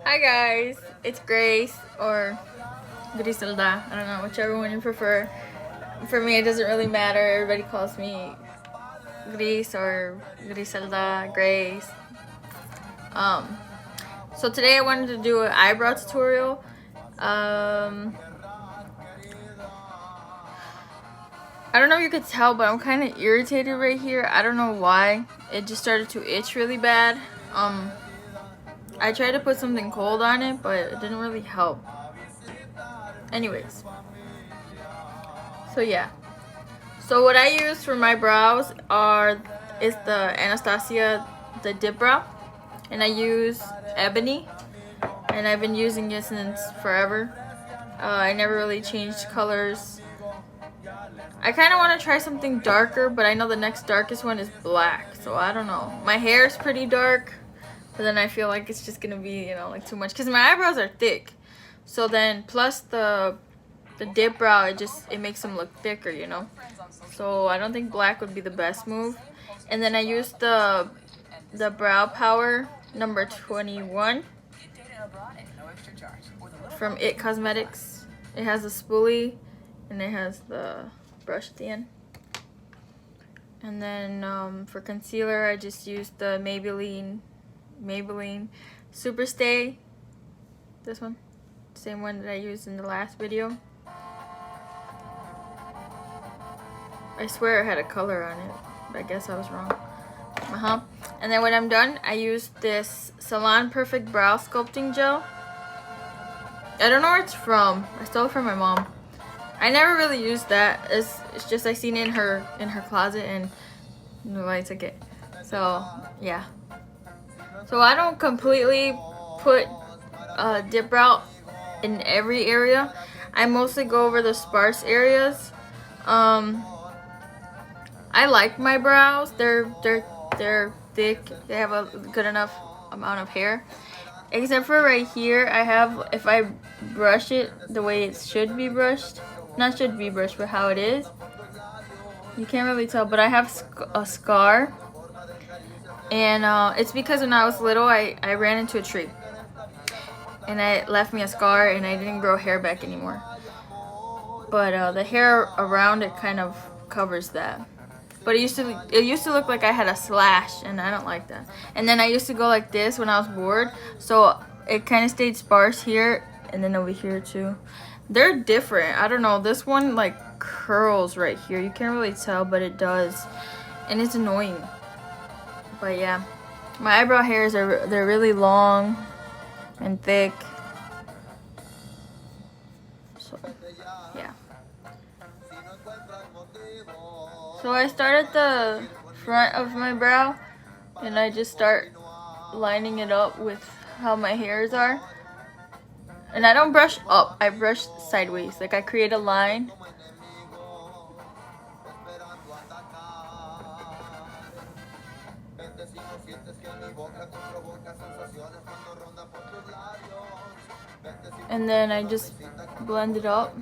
Hi guys, it's Grace or Griselda. I don't know, whichever one you prefer. For me, it doesn't really matter. Everybody calls me Gris or Griselda, Grace. Um, so today I wanted to do an eyebrow tutorial. I don't know if you could tell, but I'm kind of irritated right here. I don't know why. It just started to itch really bad. I tried to put something cold on it, but it didn't really help. Anyways, so yeah. So what I use for my brows is the Anastasia, the dip brow, and I use Ebony, and I've been using it since forever. I never really changed colors. I kind of want to try something darker, but I know the next darkest one is black, so I don't know. My hair is pretty dark, but then I feel like it's just gonna be, like too much, because my eyebrows are thick. So then plus the dip brow, it makes them look thicker, So I don't think black would be the best move. And then I used the brow power number 21 from It Cosmetics. It has a spoolie and it has the brush at the end. And then for concealer, I just used the Maybelline Super Stay. This one, same one that I used in the last video. I swear it had a color on it, but I guess I was wrong. And then when I'm done, I use this Salon Perfect Brow Sculpting Gel. I don't know where it's from. I stole it from my mom. I never really used that. It's just I seen it in her closet and I took it. So yeah. So I don't completely put dip brow in every area. I mostly go over the sparse areas. I like my brows. They're thick. They have a good enough amount of hair. Except for right here, if I brush it the way it should be brushed, not should be brushed, but how it is, you can't really tell, but I have a scar. And it's because when I was little, I ran into a tree. And it left me a scar and I didn't grow hair back anymore. But the hair around it kind of covers that. But it used to look like I had a slash, and I don't like that. And then I used to go like this when I was bored, so it kind of stayed sparse here, and then over here too. They're different. I don't know. This one like curls right here. You can't really tell, but it does, and it's annoying. But yeah, my eyebrow hairs they're really long and thick. So yeah. So I start at the front of my brow and I just start lining it up with how my hairs are. And I don't brush up, I brush sideways. Like I create a line. And then I just blend it up.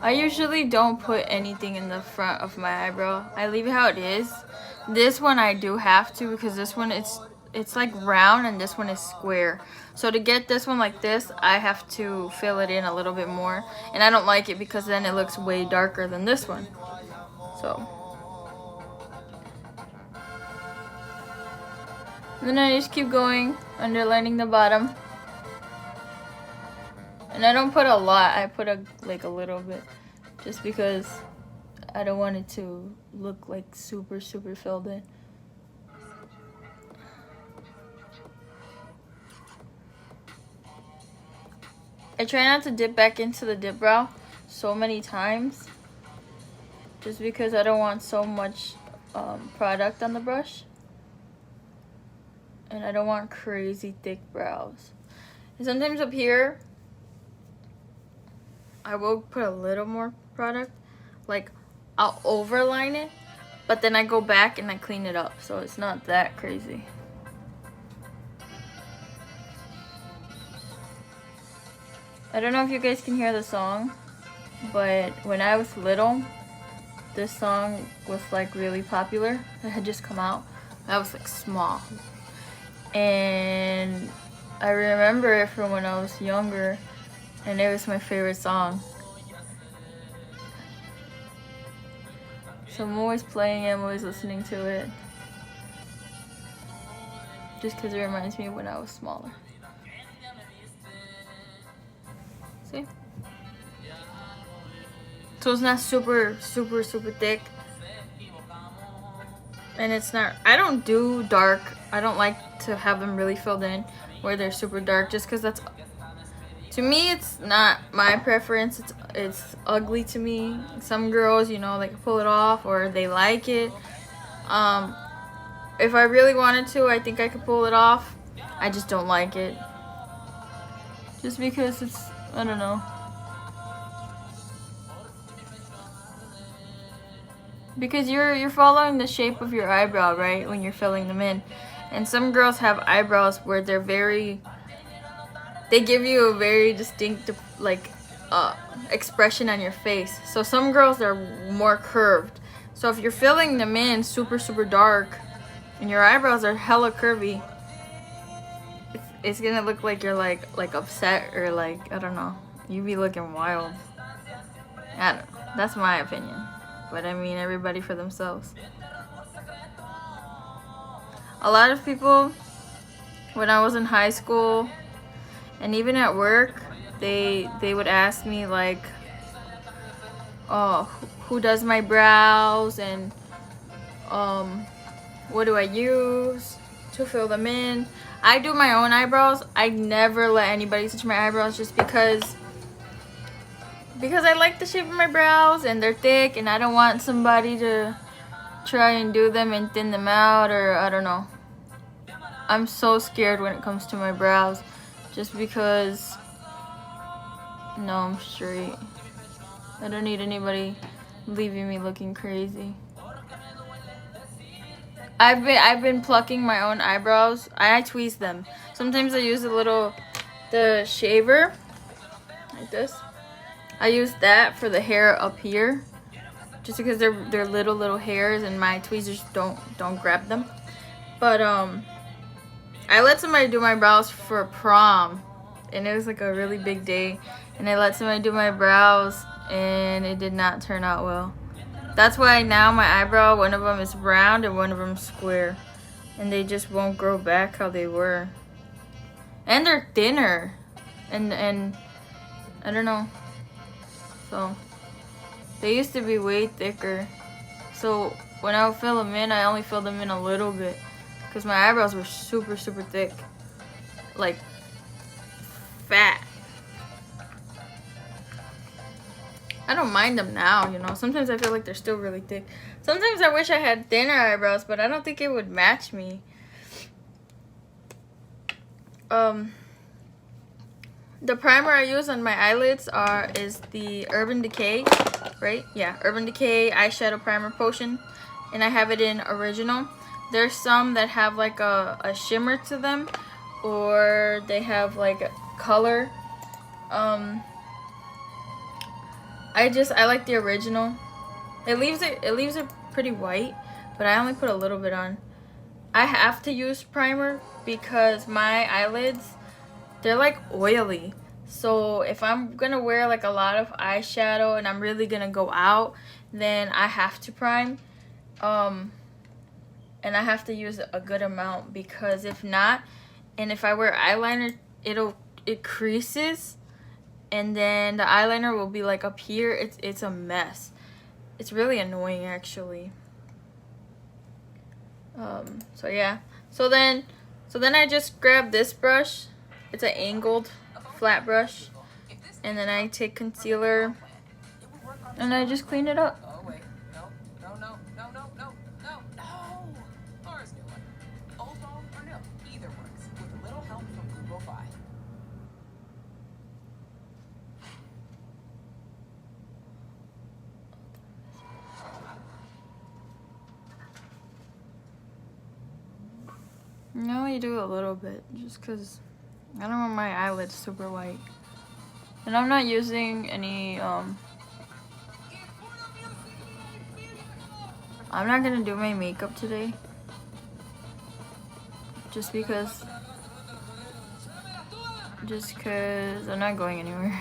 I usually don't put anything in the front of my eyebrow. I leave it how it is. This one I do have to, because this one it's like round and this one is square. So to get this one like this, I have to fill it in a little bit more. And I don't like it because then it looks way darker than this one. So. And then I just keep going, underlining the bottom. And I don't put a lot, I put a little bit, just because I don't want it to look like super filled in. I try not to dip back into the dip brow so many times, just because I don't want so much product on the brush. And I don't want crazy thick brows. And sometimes up here, I will put a little more product, like I'll overline it, but then I go back and I clean it up, so it's not that crazy. I don't know if you guys can hear the song, but when I was little, this song was like really popular. It had just come out. I was like small, and I remember it from when I was younger, and it was my favorite song. So I'm always playing it, I'm always listening to it. Just because it reminds me of when I was smaller. See? So it's not super thick. And it's not, I don't do dark. I don't like to have them really filled in where they're super dark, just because that's, to me, it's not my preference. It's ugly to me. Some girls, you know, they can pull it off or they like it. If I really wanted to, I think I could pull it off. I just don't like it. Just because it's, I don't know. Because you're following the shape of your eyebrow, right? When you're filling them in. And some girls have eyebrows where they're very, they give you a very distinct, like, expression on your face. So some girls are more curved. So if you're filling them in super dark and your eyebrows are hella curvy, it's gonna look like you're like upset, or like, I don't know, you be looking wild. I don't know. That's my opinion. But I mean, everybody for themselves. A lot of people, when I was in high school and even at work, they would ask me like, oh, who does my brows, and what do I use to fill them in. I do my own eyebrows. I never let anybody touch my eyebrows, just because I like the shape of my brows and they're thick, and I don't want somebody to try and do them and thin them out, or I don't know. I'm so scared when it comes to my brows, just because, no, I'm straight. I don't need anybody leaving me looking crazy. I've been plucking my own eyebrows. I tweeze them. Sometimes I use the shaver like this. I use that for the hair up here, just because they're little hairs and my tweezers don't grab them. But I let somebody do my brows for prom, and it was like a really big day, and I let somebody do my brows and it did not turn out well. That's why now my eyebrow, one of them is round and one of them square, and they just won't grow back how they were. And they're thinner, and I don't know. So they used to be way thicker. So when I would fill them in, I only filled them in a little bit, because my eyebrows were super thick, like fat. I don't mind them now, you know. Sometimes I feel like they're still really thick. Sometimes I wish I had thinner eyebrows, but I don't think it would match me. The primer I use on my eyelids is the Urban Decay, right? Yeah, Urban Decay eyeshadow primer potion, and I have it in original. There's some that have like a shimmer to them, or they have like a color. I like the original. It leaves it pretty white, but I only put a little bit on. I have to use primer because my eyelids, they're like oily. So if I'm gonna wear like a lot of eyeshadow and I'm really gonna go out, then I have to prime. And I have to use a good amount, because if not, and if I wear eyeliner, it creases, and then the eyeliner will be like up here. It's a mess. It's really annoying, actually. So yeah. So then I just grab this brush. It's an angled flat brush, and then I take concealer and I just clean it up. Oh wait, no. Ours new one. Old foam or no, either works. With a little help from Google Fi. I only do a little bit, just because I don't want my eyelids super white. And I'm not using any, I'm not gonna do my makeup today, just because just because I'm not going anywhere.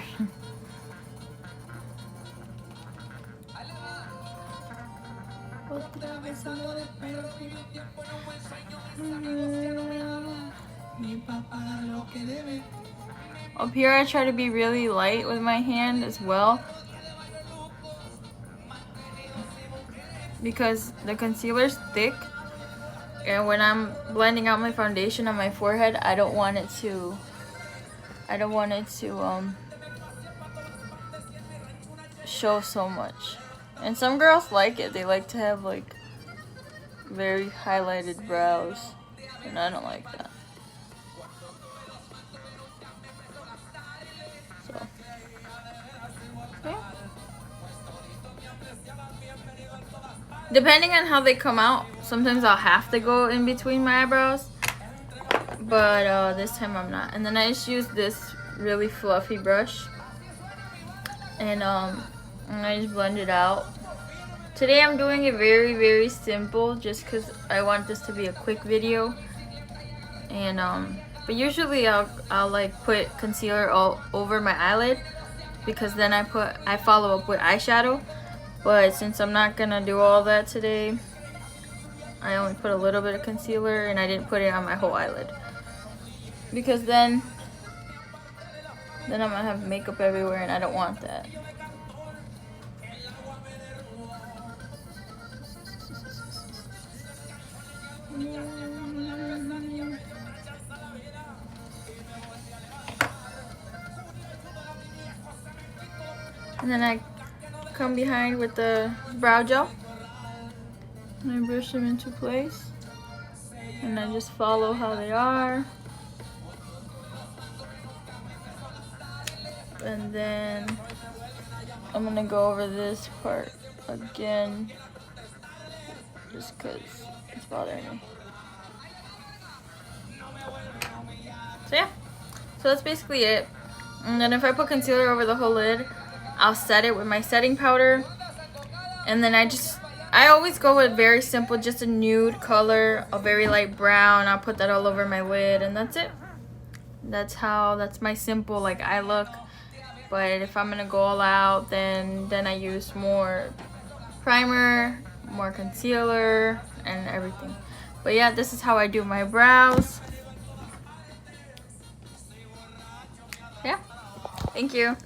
Up here I try to be really light with my hand as well, because the concealer's thick, and when I'm blending out my foundation on my forehead, I don't want it to show so much. And some girls like it. They like to have like very highlighted brows, and I don't like that. So, yeah. Depending on how they come out, sometimes I'll have to go in between my eyebrows, but this time I'm not. And then I just use this really fluffy brush, and I just blend it out. Today I'm doing it very, very simple, just because I want this to be a quick video. And but usually I'll like put concealer all over my eyelid, because then I follow up with eyeshadow. But since I'm not gonna do all that today, I only put a little bit of concealer, and I didn't put it on my whole eyelid, because then I'm gonna have makeup everywhere, and I don't want that. And then I come behind with the brow gel, and I brush them into place, and I just follow how they are. And then I'm gonna go over this part again, just because it's bothering me. So yeah, so that's basically it. And then if I put concealer over the whole lid, I'll set it with my setting powder. And then I always go with very simple, just a nude color, a very light brown. I'll put that all over my lid, and that's it. That's my simple like eye look. But if I'm gonna go all out, then I use more primer, more concealer, and everything. But yeah, this is how I do my brows. Yeah, thank you.